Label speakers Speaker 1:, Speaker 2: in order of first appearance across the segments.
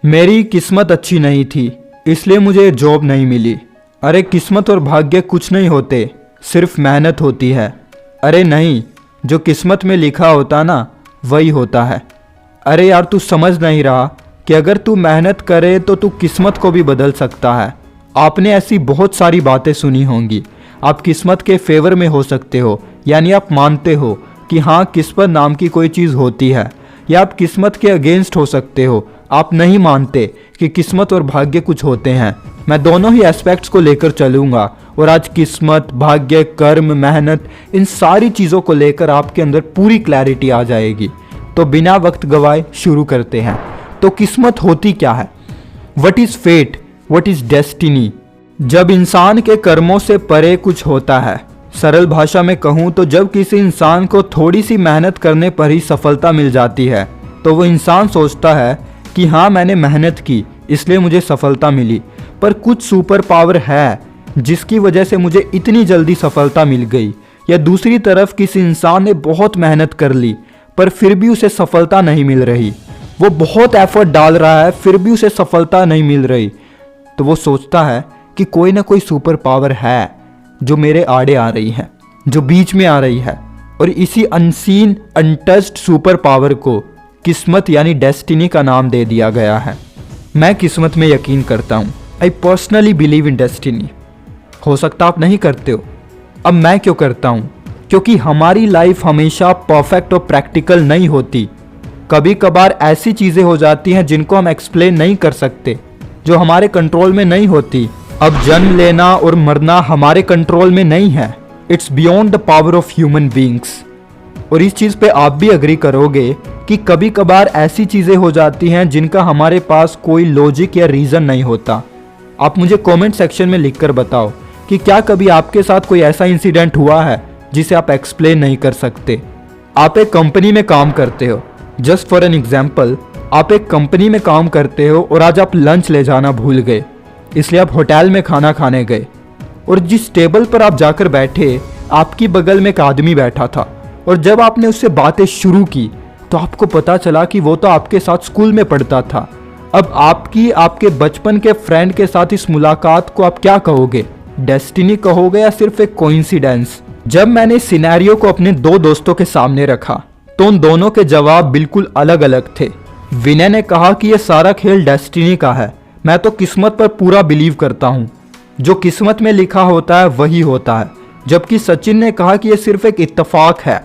Speaker 1: मेरी किस्मत अच्छी नहीं थी, इसलिए मुझे जॉब नहीं मिली। अरे किस्मत और भाग्य कुछ नहीं होते, सिर्फ मेहनत होती है। अरे नहीं, जो किस्मत में लिखा होता ना वही होता है। अरे यार तू समझ नहीं रहा कि अगर तू मेहनत करे तो तू किस्मत को भी बदल सकता है। आपने ऐसी बहुत सारी बातें सुनी होंगी। आप किस्मत के फेवर में हो सकते हो, यानी आप मानते हो कि हाँ किस्मत नाम की कोई चीज़ होती है, या आप किस्मत के अगेंस्ट हो सकते हो, आप नहीं मानते कि किस्मत और भाग्य कुछ होते हैं। मैं दोनों ही एस्पेक्ट्स को लेकर चलूँगा और आज किस्मत, भाग्य, कर्म, मेहनत, इन सारी चीज़ों को लेकर आपके अंदर पूरी क्लैरिटी आ जाएगी। तो बिना वक्त गवाए शुरू करते हैं। तो किस्मत होती क्या है? What is fate? What is destiny? जब इंसान के कर्मों से परे कुछ होता है, सरल भाषा में कहूँ तो जब किसी इंसान को थोड़ी सी मेहनत करने पर ही सफलता मिल जाती है, तो वो इंसान सोचता है कि हाँ मैंने मेहनत की इसलिए मुझे सफलता मिली, पर कुछ सुपर पावर है जिसकी वजह से मुझे इतनी जल्दी सफलता मिल गई। या दूसरी तरफ किसी इंसान ने बहुत मेहनत कर ली पर फिर भी उसे सफलता नहीं मिल रही, वो बहुत एफर्ट डाल रहा है फिर भी उसे सफलता नहीं मिल रही, तो वो सोचता है कि कोई ना कोई सुपर पावर है जो मेरे आड़े आ रही है, जो बीच में आ रही है। और इसी अनसीन अनटच्ड सुपर पावर को किस्मत यानी डेस्टिनी का नाम दे दिया गया है। मैं किस्मत में यकीन करता हूँ। I personally believe in destiny. हो सकता आप नहीं करते हो। अब मैं क्यों करता हूँ? क्योंकि हमारी लाइफ हमेशा परफेक्ट और प्रैक्टिकल नहीं होती। कभी कभार ऐसी चीज़ें हो जाती हैं जिनको हम एक्सप्लेन नहीं कर सकते, जो हमारे कंट्रोल में नहीं होती। अब जन्म लेना और मरना हमारे कंट्रोल में नहीं है। It's beyond the power of human beings. और इस चीज़ पे आप भी अग्री करोगे कि कभी कभार ऐसी चीज़ें हो जाती हैं जिनका हमारे पास कोई लॉजिक या रीज़न नहीं होता। आप मुझे कमेंट सेक्शन में लिखकर बताओ कि क्या कभी आपके साथ कोई ऐसा इंसिडेंट हुआ है जिसे आप एक्सप्लेन नहीं कर सकते। आप एक कंपनी में काम करते हो, जस्ट फॉर एन एग्जाम्पल, आप एक कंपनी में काम करते हो और आज आप लंच ले जाना भूल गए, इसलिए आप होटल में खाना खाने गए। और जिस टेबल पर आप जाकर बैठे, आपकी बगल में एक आदमी बैठा था, और जब आपने उससे बातें शुरू की तो आपको पता चला कि वो तो आपके साथ स्कूल में पढ़ता था। अब आपके बचपन के फ्रेंड के साथ इस मुलाकात को आप क्या कहोगे? डेस्टिनी कहोगे या सिर्फ एक कोइंसिडेंस? जब मैंने सिनेरियो को अपने दो दोस्तों के सामने रखा तो उन दोनों के जवाब बिल्कुल अलग अलग थे। विनय ने कहा कि यह सारा खेल डेस्टिनी का है, मैं तो किस्मत पर पूरा बिलीव करता हूँ, जो किस्मत में लिखा होता है वही होता है। जबकि सचिन ने कहा कि यह सिर्फ एक इत्तेफाक है,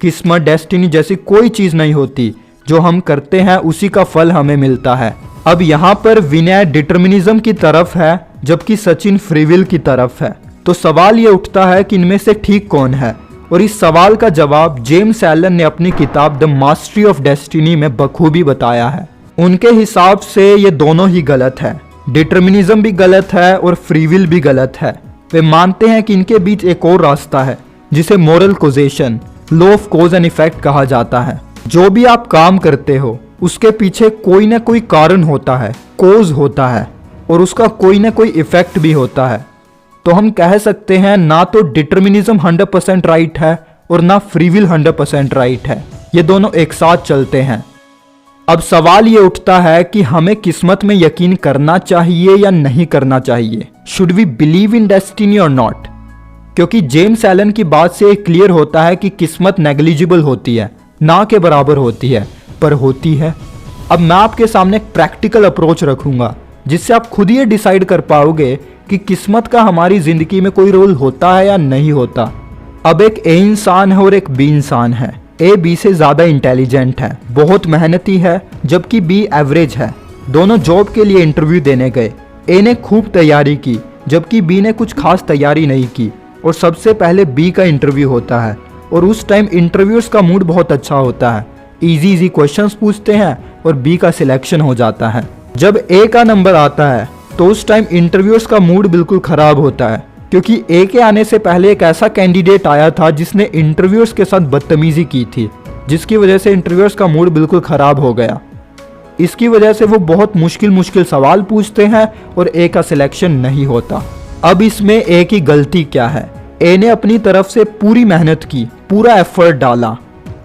Speaker 1: किस्मत डेस्टिनी जैसी कोई चीज़ नहीं होती, जो हम करते हैं उसी का फल हमें मिलता है। अब यहाँ पर विनय डिटर्मिनिज्म की तरफ है जबकि सचिन फ्रीविल की तरफ है। तो सवाल ये उठता है कि इनमें से ठीक कौन है? और इस सवाल का जवाब जेम्स एलन ने अपनी किताब द मास्टरी ऑफ डेस्टिनी में बखूबी बताया है। उनके हिसाब से ये दोनों ही गलत है, डिटर्मिनिज्म भी गलत है और फ्रीविल भी गलत है। वे मानते हैं कि इनके बीच एक और रास्ता है जिसे moral causation, law of cause and effect कहा जाता है। जो भी आप काम करते हो उसके पीछे कोई ना कोई कारण होता है, कॉज होता है, और उसका कोई ना कोई इफेक्ट भी होता है। तो हम कह सकते हैं ना तो डिटर्मिनिज्म 100% राइट है और ना फ्रीविल 100% राइट है, ये दोनों एक साथ चलते हैं। अब सवाल ये उठता है कि हमें किस्मत में यकीन करना चाहिए या नहीं करना चाहिए। Should we believe in destiny और नॉट? क्योंकि जेम्स एलन की बात से क्लियर होता है कि किस्मत नेग्लिजिबल होती है, ना के बराबर होती है, पर होती है। अब मैं आपके सामने एक प्रैक्टिकल अप्रोच रखूंगा जिससे आप खुद ये डिसाइड कर पाओगे कि किस्मत का हमारी जिंदगी में कोई रोल होता है या नहीं होता। अब एक ए इंसान है और एक बी इंसान है। ए बी से ज़्यादा इंटेलिजेंट है, बहुत मेहनती है, जबकि बी एवरेज है। दोनों जॉब के लिए इंटरव्यू देने गए। ए ने खूब तैयारी की जबकि बी ने कुछ खास तैयारी नहीं की, और सबसे पहले बी का इंटरव्यू होता है और उस टाइम इंटरव्यूअर्स का मूड बहुत अच्छा होता है, इजी क्वेश्चंस पूछते हैं और बी का सिलेक्शन हो जाता है। जब ए का नंबर आता है तो उस टाइम इंटरव्यूअर्स का मूड बिल्कुल ख़राब होता है, क्योंकि ए के आने से पहले एक ऐसा कैंडिडेट आया था जिसने इंटरव्यूअर्स के साथ बदतमीजी की थी, जिसकी वजह से इंटरव्यूअर्स का मूड बिल्कुल ख़राब हो गया। इसकी वजह से वो बहुत मुश्किल सवाल पूछते हैं और ए का सिलेक्शन नहीं होता। अब इसमें ए की गलती क्या है? ए ने अपनी तरफ से पूरी मेहनत की, पूरा एफर्ट डाला,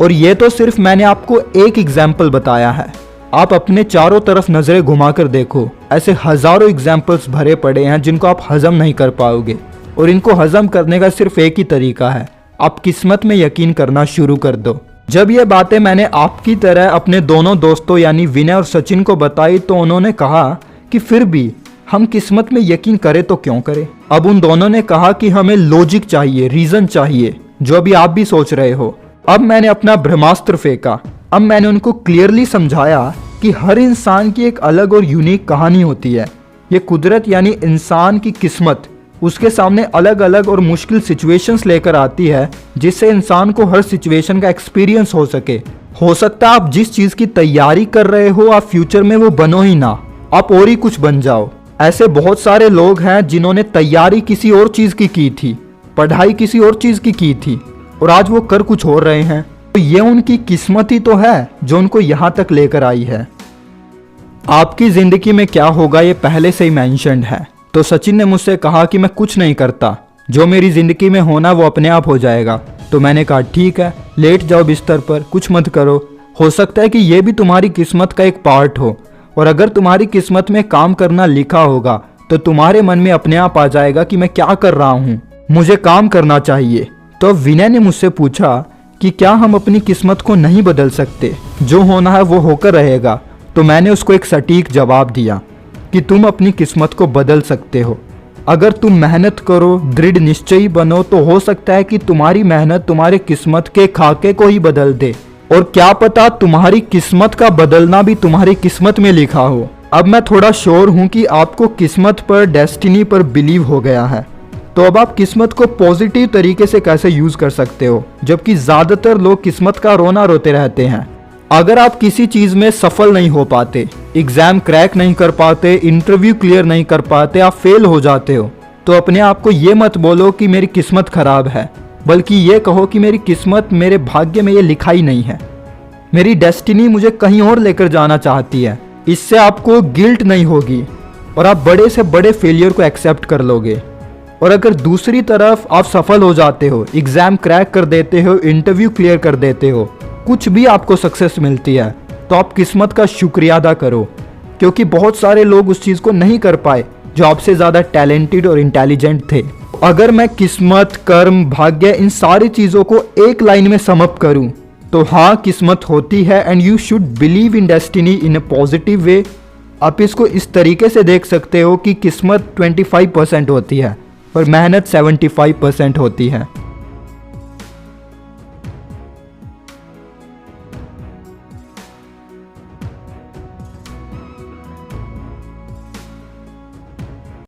Speaker 1: और ये तो सिर्फ मैंने आपको एक एग्जाम्पल बताया है। आप अपने चारों तरफ नजरें घुमाकर देखो, ऐसे हजारों एग्जाम्पल्स भरे पड़े हैं जिनको आप हजम नहीं कर पाओगे। और इनको हजम करने का सिर्फ एक ही तरीका है, आप किस्मत में यकीन करना शुरू कर दो। जब ये बातें मैंने आपकी तरह अपने दोनों दोस्तों यानी विनय और सचिन को बताई तो उन्होंने कहा कि फिर भी हम किस्मत में यकीन करें तो क्यों करें। अब उन दोनों ने कहा कि हमें लॉजिक चाहिए, रीजन चाहिए, जो अभी आप भी सोच रहे हो। अब मैंने अपना ब्रह्मास्त्र फेंका। अब मैंने उनको क्लियरली समझाया कि हर इंसान की एक अलग और यूनिक कहानी होती है। ये कुदरत यानी इंसान की किस्मत उसके सामने अलग अलग और मुश्किल सिचुएशंस लेकर आती है, जिससे इंसान को हर सिचुएशन का एक्सपीरियंस हो सके। हो सकता है आप जिस चीज की तैयारी कर रहे हो आप फ्यूचर में वो बनो ही ना, आप और ही कुछ बन जाओ। ऐसे बहुत सारे लोग हैं जिन्होंने तैयारी किसी और चीज की थी, पढ़ाई किसी और चीज की थी, और आज वो कर कुछ और रहे हैं। तो ये उनकी किस्मत ही तो है जो उनको यहाँ तक लेकर आई है। आपकी जिंदगी में क्या होगा ये पहले से ही मेंशन्ड है। तो सचिन ने मुझसे कहा कि मैं कुछ नहीं करता, जो मेरी जिंदगी में होना वो अपने आप हो जाएगा। तो मैंने कहा ठीक है, लेट जाओ बिस्तर पर, कुछ मत करो। हो सकता है कि ये भी तुम्हारी किस्मत का एक पार्ट हो, और अगर तुम्हारी किस्मत में काम करना लिखा होगा तो तुम्हारे मन में अपने आप आ जाएगा कि मैं क्या कर रहा हूँ, मुझे काम करना चाहिए। तो विनय ने मुझसे पूछा कि क्या हम अपनी किस्मत को नहीं बदल सकते, जो होना है वो होकर रहेगा। तो मैंने उसको एक सटीक जवाब दिया कि तुम अपनी किस्मत को बदल सकते हो। अगर तुम मेहनत करो, दृढ़ निश्चयी बनो, तो हो सकता है कि तुम्हारी मेहनत तुम्हारे किस्मत के खाके को ही बदल दे। और क्या पता तुम्हारी किस्मत का बदलना भी तुम्हारी किस्मत में लिखा हो। अब मैं थोड़ा श्योर हूं कि आपको किस्मत पर, डेस्टिनी पर बिलीव हो गया है। तो अब आप किस्मत को पॉजिटिव तरीके से कैसे यूज कर सकते हो, जबकि ज्यादातर लोग किस्मत का रोना रोते रहते हैं। अगर आप किसी चीज में सफल नहीं हो पाते, एग्जाम क्रैक नहीं कर पाते, इंटरव्यू क्लियर नहीं कर पाते, आप फेल हो जाते हो, तो अपने आप को ये मत बोलो कि मेरी किस्मत खराब है, बल्कि ये कहो कि मेरी किस्मत, मेरे भाग्य में ये लिखा ही नहीं है, मेरी डेस्टिनी मुझे कहीं और लेकर जाना चाहती है। इससे आपको गिल्ट नहीं होगी और आप बड़े से बड़े फेलियर को एक्सेप्ट कर लोगे। और अगर दूसरी तरफ आप सफल हो जाते हो, एग्जाम क्रैक कर देते हो, इंटरव्यू क्लियर कर देते हो, कुछ भी आपको सक्सेस मिलती है, तो आप किस्मत का शुक्रिया अदा करो, क्योंकि बहुत सारे लोग उस चीज को नहीं कर पाए जो आपसे ज्यादा टैलेंटेड और इंटेलिजेंट थे। अगर मैं किस्मत, कर्म, भाग्य इन सारी चीजों को एक लाइन में सम अप करूं, तो हाँ, किस्मत होती है and you should believe in destiny in a positive way. आप इसको इस तरीके से देख सकते हो कि किस्मत 25% होती है और मेहनत 75% होती है।